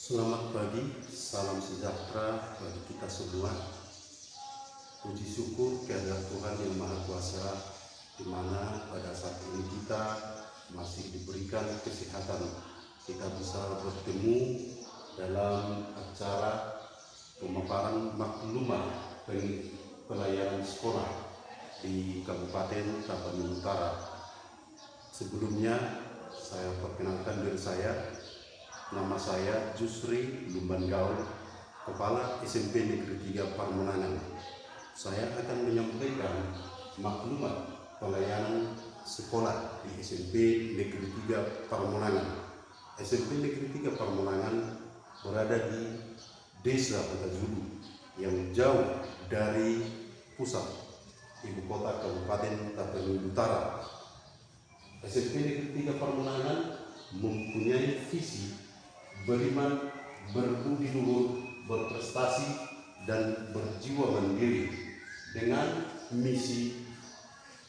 Selamat pagi, salam sejahtera bagi kita semua. Puji syukur kehadirat Tuhan yang Maha Kuasa, di mana pada saat ini kita masih diberikan kesehatan. Kita bisa bertemu dalam acara pemaparan maklumat pelayanan sekolah di Kabupaten Tapanuli Utara. Sebelumnya, saya perkenalkan diri saya. Nama saya Jusri Lumban Gaul, Kepala SMP Negeri 3 Parmenangan. Saya akan menyampaikan maklumat pelayanan sekolah di SMP Negeri 3 Parmenangan. SMP Negeri 3 Parmenangan berada di Desa Petajulu yang jauh dari pusat ibu kota Kabupaten Tapanuli Utara. SMP Negeri 3 Parmenangan mempunyai visi beriman, berbudi luhur, berprestasi, dan berjiwa mandiri dengan misi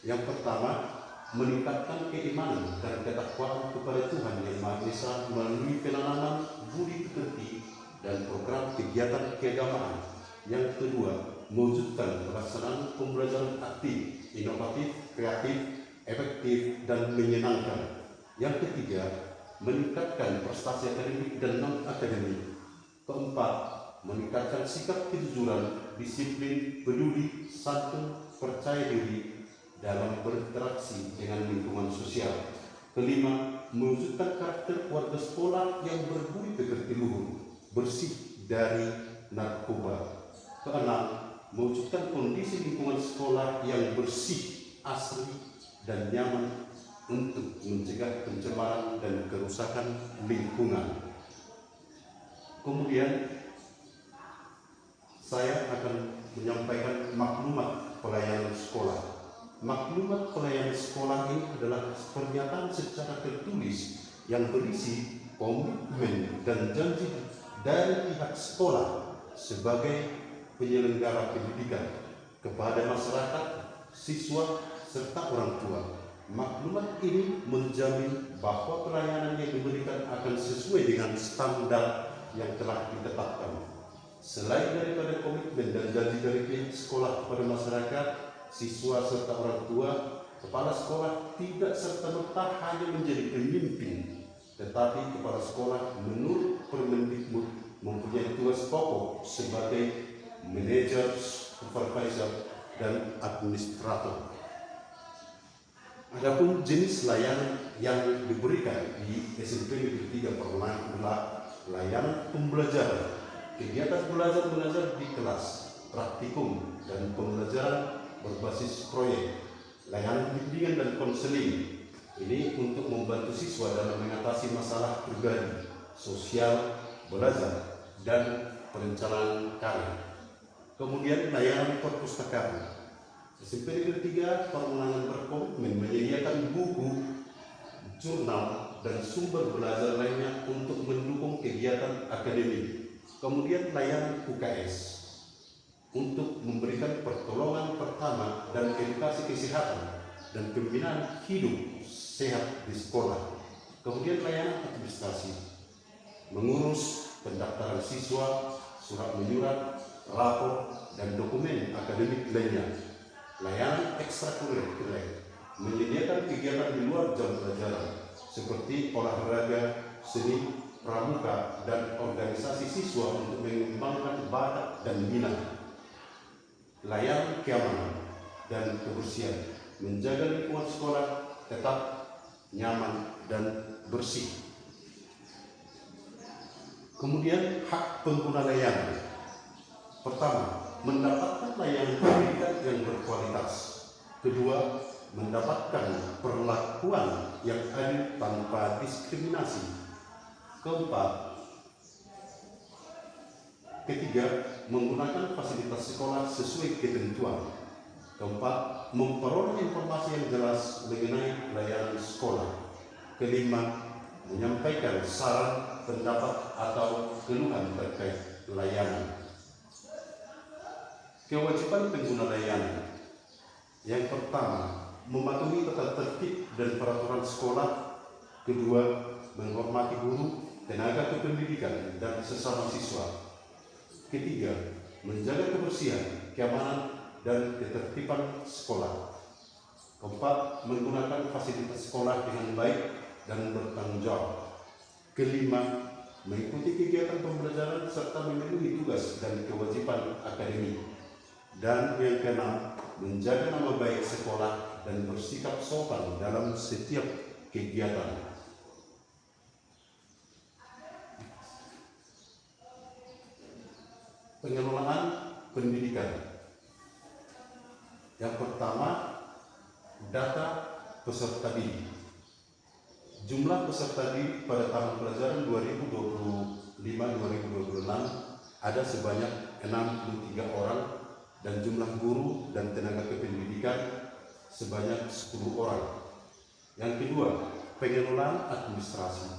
yang pertama, meningkatkan keimanan dan ketakwaan kepada Tuhan Yang Maha Esa melalui penanaman budi pekerti dan program kegiatan keagamaan. Yang kedua, mewujudkan pelaksanaan pembelajaran aktif, inovatif, kreatif, efektif, dan menyenangkan. Yang ketiga, meningkatkan prestasi akademik dan non-akademik. Keempat, meningkatkan sikap kejujuran, disiplin, peduli, santun, percaya diri dalam berinteraksi dengan lingkungan sosial. Kelima, mewujudkan karakter warga sekolah yang berbudi pekerti luhur, bersih dari narkoba. Keenam, mewujudkan kondisi lingkungan sekolah yang bersih, asri, dan nyaman untuk mencegah pencemaran dan kerusakan lingkungan. Kemudian saya akan menyampaikan maklumat pelayanan sekolah. Maklumat pelayanan sekolah ini adalah pernyataan secara tertulis yang berisi komitmen dan janji dari pihak sekolah sebagai penyelenggara pendidikan kepada masyarakat, siswa, serta orang tua. Maklumat ini menjamin bahwa pelayanan yang diberikan akan sesuai dengan standar yang telah ditetapkan. Selain daripada komitmen dan janji dari pihak sekolah kepada masyarakat, siswa, serta orang tua, kepala sekolah tidak serta-merta hanya menjadi pemimpin, tetapi kepala sekolah menurut Permendikbud mempunyai tugas pokok sebagai manajer, supervisor, dan administrator. Adapun jenis layanan yang diberikan di SMP Negeri 3 Parmenangan adalah layanan pembelajaran, kegiatan belajar di kelas, praktikum, dan pembelajaran berbasis proyek, layanan bimbingan dan konseling. Ini untuk membantu siswa dalam mengatasi masalah pribadi, sosial, belajar, dan perencanaan karir. Kemudian layanan perpustakaan. SMP Negeri 3 Parmenangan berkomitmen menyediakan buku, jurnal, dan sumber belajar lainnya untuk mendukung kegiatan akademik. Kemudian layanan UKS untuk memberikan pertolongan pertama dan edukasi kesehatan dan pembinaan hidup sehat di sekolah. Kemudian layanan administrasi, mengurus pendaftaran siswa, surat menyurat, rapor, dan dokumen akademik lainnya. Layanan ekstrakurikuler, menyediakan kegiatan di luar jam pelajaran seperti olahraga, seni, pramuka, dan organisasi siswa untuk mengembangkan bakat dan minat. Layanan keamanan dan kebersihan, menjaga lingkungan sekolah tetap nyaman dan bersih. Kemudian hak pengguna layanan. Pertama, mendapatkan layanan pendidikan yang berkualitas. Kedua, mendapatkan perlakuan yang adil tanpa diskriminasi. Ketiga, menggunakan fasilitas sekolah sesuai ketentuan. Keempat, memperoleh informasi yang jelas mengenai layanan sekolah. Kelima, menyampaikan saran, pendapat, atau keluhan terkait layanan. Kewajiban pengguna layanan. Yang pertama, mematuhi tata tertib dan peraturan sekolah. Kedua, menghormati guru. tenaga kependidikan, dan sesama siswa. Ketiga, menjaga kebersihan, keamanan, dan ketertiban sekolah. Keempat, menggunakan fasilitas sekolah dengan baik dan bertanggung jawab. Kelima, mengikuti kegiatan pembelajaran serta memenuhi tugas dan kewajiban akademik. Dan yang keenam, menjaga nama baik sekolah dan bersikap sopan dalam setiap kegiatan. Pengelolaan pendidikan. Yang pertama, data peserta didik. Jumlah peserta didik pada tahun pelajaran 2025-2026 ada sebanyak 63 orang dan jumlah guru dan tenaga kependidikan sebanyak 10 orang. Yang kedua, pengelolaan administrasi.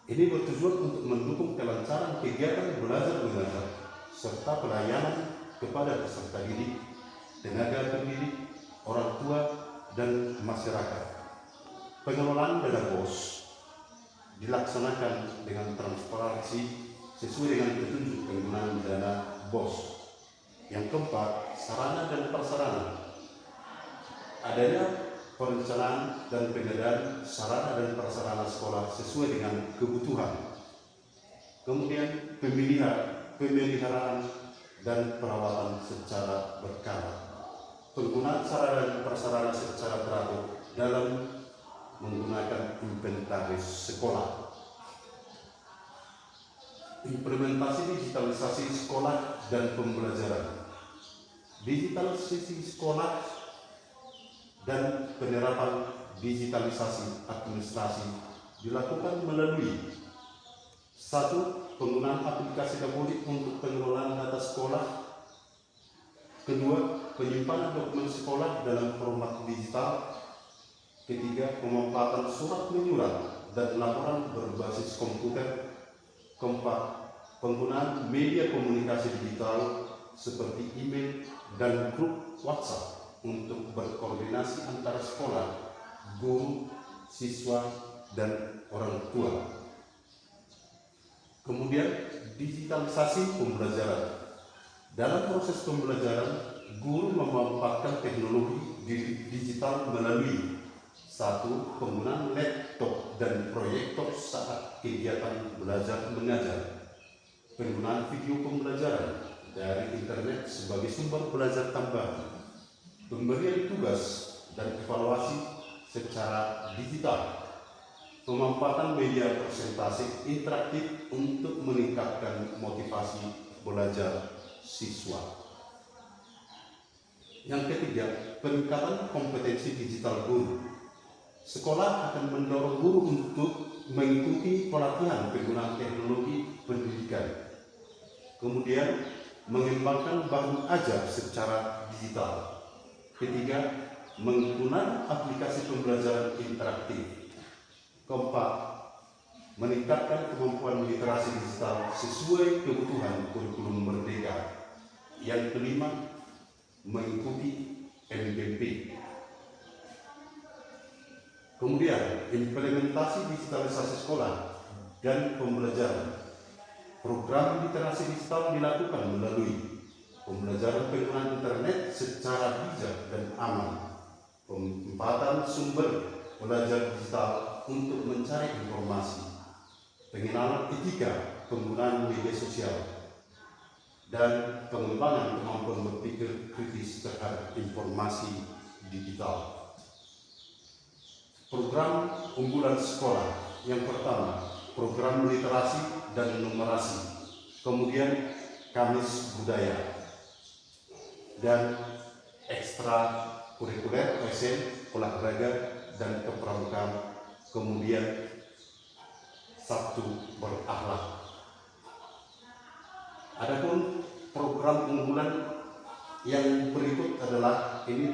Ini bertujuan untuk mendukung kelancaran kegiatan belajar mengajar serta pelayanan kepada peserta didik, tenaga pendidik, orang tua, dan masyarakat. Pengelolaan dana BOS dilaksanakan dengan transparansi sesuai dengan petunjuk penggunaan dana BOS. Yang keempat, sarana dan prasarana. Adanya perencanaan dan pengadaan sarana dan prasarana sekolah sesuai dengan kebutuhan. Kemudian pemeliharaan dan perawatan secara berkala. Penggunaan sarana dan prasarana secara teratur dalam menggunakan inventaris sekolah. Implementasi digitalisasi sekolah dan pembelajaran. Digitalisasi sekolah dan penerapan digitalisasi administrasi dilakukan melalui: 1. Penggunaan aplikasi dapodik untuk pengelolaan data sekolah. Kedua, penyimpanan dokumen sekolah dalam format digital. Ketiga, pemanfaatan surat menyurat dan laporan berbasis komputer. Keempat, penggunaan media komunikasi digital seperti email dan grup WhatsApp untuk berkoordinasi antara sekolah, guru, siswa, dan orang tua. Kemudian, digitalisasi pembelajaran. Dalam proses pembelajaran, guru memanfaatkan teknologi digital melalui: 1. Penggunaan laptop dan proyektor saat kegiatan belajar mengajar. Penggunaan video pembelajaran dari internet sebagai sumber belajar tambahan. Pemberian tugas dan evaluasi secara digital. Pemanfaatan media presentasi interaktif untuk meningkatkan motivasi belajar siswa. Yang ketiga, peningkatan kompetensi digital guru. Sekolah akan mendorong guru untuk mengikuti pelatihan penggunaan teknologi pendidikan. Kemudian, mengembangkan bahan ajar secara digital. Ketiga, menggunakan aplikasi pembelajaran interaktif. Keempat, meningkatkan kemampuan literasi digital sesuai kebutuhan kurikulum merdeka. Yang kelima, mengikuti MBP. Kemudian, implementasi digitalisasi sekolah dan pembelajaran. Program literasi digital dilakukan melalui pembelajaran penggunaan internet secara bijak dan aman, penempatan sumber belajar digital untuk mencari informasi, pengenalan etika penggunaan media sosial, dan pengembangan kemampuan berpikir kritis terhadap informasi digital. Program unggulan sekolah. Yang pertama, program literasi dan numerasi. Kemudian Kamis Budaya dan ekstra kurikuler OSN, olahraga dan kepramukaan. Kemudian Sabtu berakhlak. Adapun program unggulan yang berikut adalah ini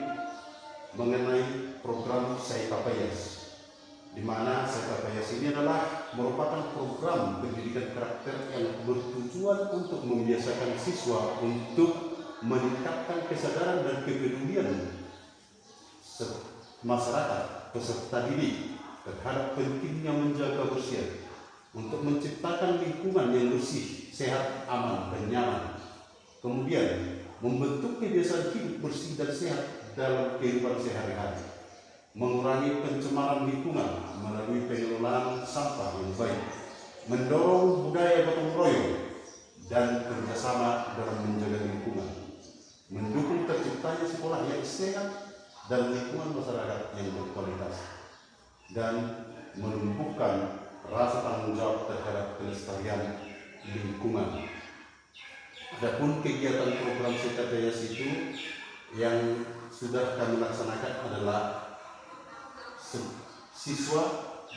mengenai program Saikapayas, di mana Saikapayas ini adalah merupakan program pendidikan karakter yang bertujuan untuk membiasakan siswa untuk meningkatkan kesadaran dan kepedulian masyarakat peserta didik terhadap pentingnya menjaga kebersihan, untuk menciptakan lingkungan yang bersih, sehat, aman, dan nyaman. Kemudian membentuk kebiasaan hidup bersih dan sehat dalam kehidupan sehari-hari, mengurangi pencemaran lingkungan melalui pengelolaan sampah yang baik, mendorong budaya gotong royong dan kerjasama dalam menjaga lingkungan, mendukung terciptanya sekolah yang sehat dan lingkungan masyarakat yang berkualitas, dan menumbuhkan rasa tanggung jawab terhadap kelestarian lingkungan. Adapun kegiatan program CKTS itu yang sudah kami laksanakan adalah siswa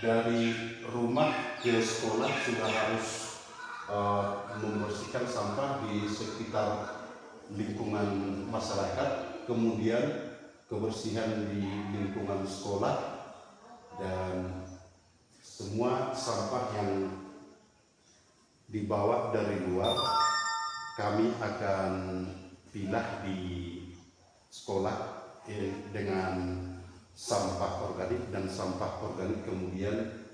dari rumah ke sekolah sudah harus membersihkan sampah di sekitar lingkungan masyarakat, kemudian kebersihan di lingkungan sekolah, dan semua sampah yang dibawa dari luar kami akan pilah di sekolah dengan sampah organik, dan sampah organik kemudian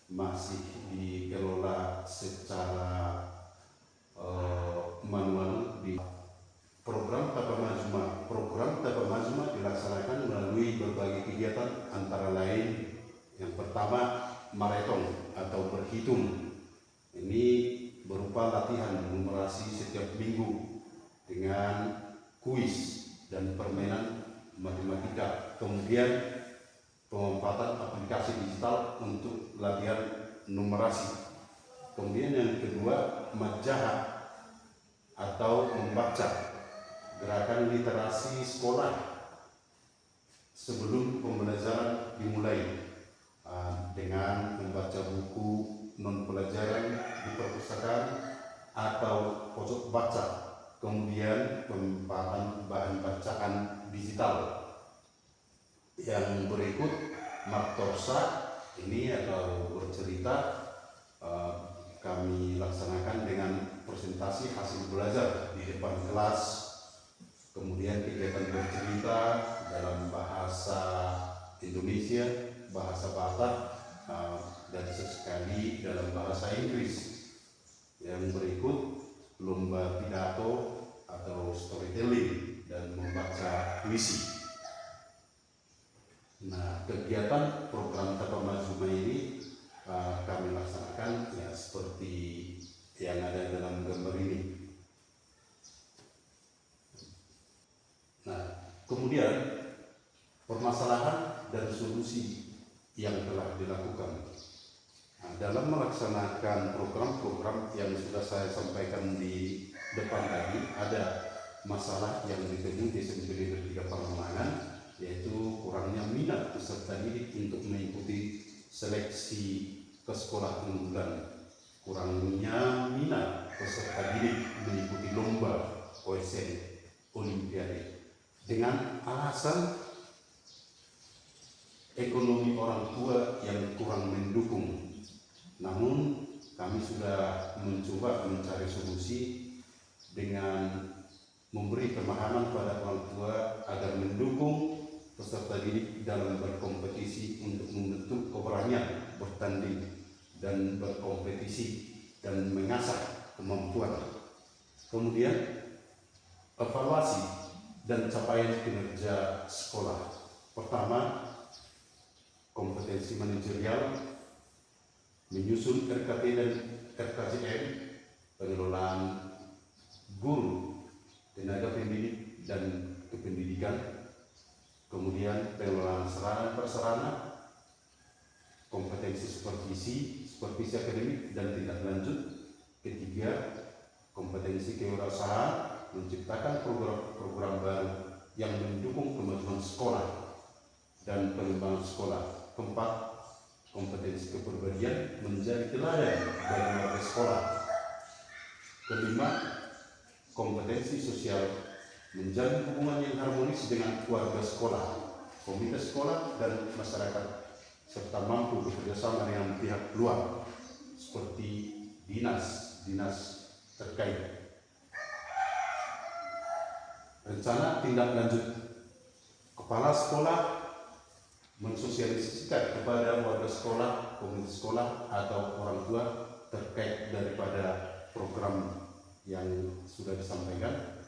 masih dikelola secara manual di program Tapa Majma. Program Tapa Majma dilaksanakan melalui berbagai kegiatan, antara lain yang pertama maraton atau berhitung. Ini berupa latihan numerasi setiap minggu dengan kuis dan permainan matematika. Kemudian pemanfaatan aplikasi digital untuk latihan numerasi. Kemudian yang kedua majaha atau membaca, gerakan literasi sekolah sebelum pembelajaran dimulai dengan membaca buku non pelajaran di perpustakaan atau pojok baca, kemudian pemanfaatan bahan bacaan digital. Yang berikut Martorsa ini atau bercerita kami laksanakan dengan presentasi hasil belajar di depan kelas, kemudian kegiatan bercerita dalam bahasa Indonesia, bahasa Batak, dan sesekali dalam bahasa Inggris. Yang berikut lomba pidato atau storytelling dan membaca puisi. Nah, kegiatan program Tapa Majma ini kami laksanakan ya seperti yang ada dalam gambar ini. Nah, kemudian permasalahan dan solusi yang telah dilakukan. Nah, dalam melaksanakan program-program yang sudah saya sampaikan di depan tadi, ada masalah yang ditemui di SMP 3 Pamulangan, yaitu kurangnya minat peserta didik untuk mengikuti seleksi ke sekolah unggulan, kurangnya minat peserta didik mengikuti lomba OSN Olimpiade dengan alasan ekonomi orang tua yang kurang mendukung. Namun kami sudah mencoba mencari solusi dengan memberi pemahaman pada orang tua agar mendukung peserta didik dalam berkompetisi untuk membentuk keberanian bertanding dan berkompetisi dan mengasah kemampuan. Kemudian evaluasi dan capaian kinerja sekolah. Pertama, kompetensi manajerial, menyusun RKT dan RKJM, pengelolaan guru, tenaga pendidik dan kependidikan, kemudian pengelolaan sarana prasarana, kompetensi supervisi akademik dan tindak lanjut. Ketiga, kompetensi kewirausahaan, menciptakan program-program baru yang mendukung kemajuan sekolah dan pengembangan sekolah. Keempat, kompetensi kepribadian, menjadi teladan bagi warga sekolah. Kelima, kompetensi sosial, menjalin hubungan yang harmonis dengan keluarga sekolah, komite sekolah, dan masyarakat, serta mampu bekerjasama dengan pihak luar seperti dinas terkait. Rencana tindak lanjut. Kepala sekolah mensosialisasikan kepada warga sekolah, komite sekolah, atau orang tua terkait daripada program yang sudah disampaikan.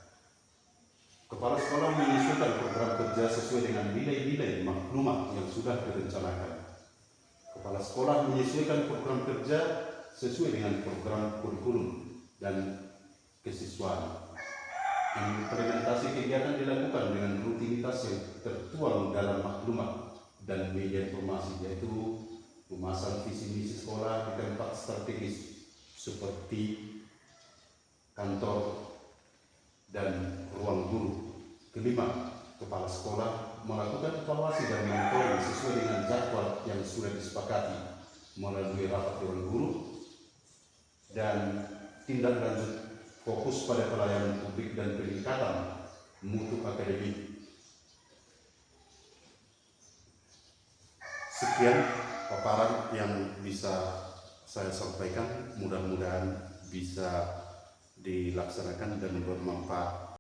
Kepala sekolah menyesuaikan program kerja sesuai dengan nilai-nilai maklumat yang sudah direncanakan. Kepala sekolah menyesuaikan program kerja sesuai dengan program kurikulum dan kesiswaan. Implementasi kegiatan dilakukan dengan rutinitas yang tertuang dalam maklumat dan media informasi, yaitu memasang visi misi sekolah di tempat strategis seperti kantor dan ruang guru. Kelima, kepala sekolah melakukan evaluasi dan monitoring sesuai dengan jadwal yang sudah disepakati melalui rapat dewan guru dan tindak lanjut fokus pada pelayanan publik dan peningkatan mutu akademik. Sekian paparan yang bisa saya sampaikan, mudah-mudahan bisa dilaksanakan dan bermanfaat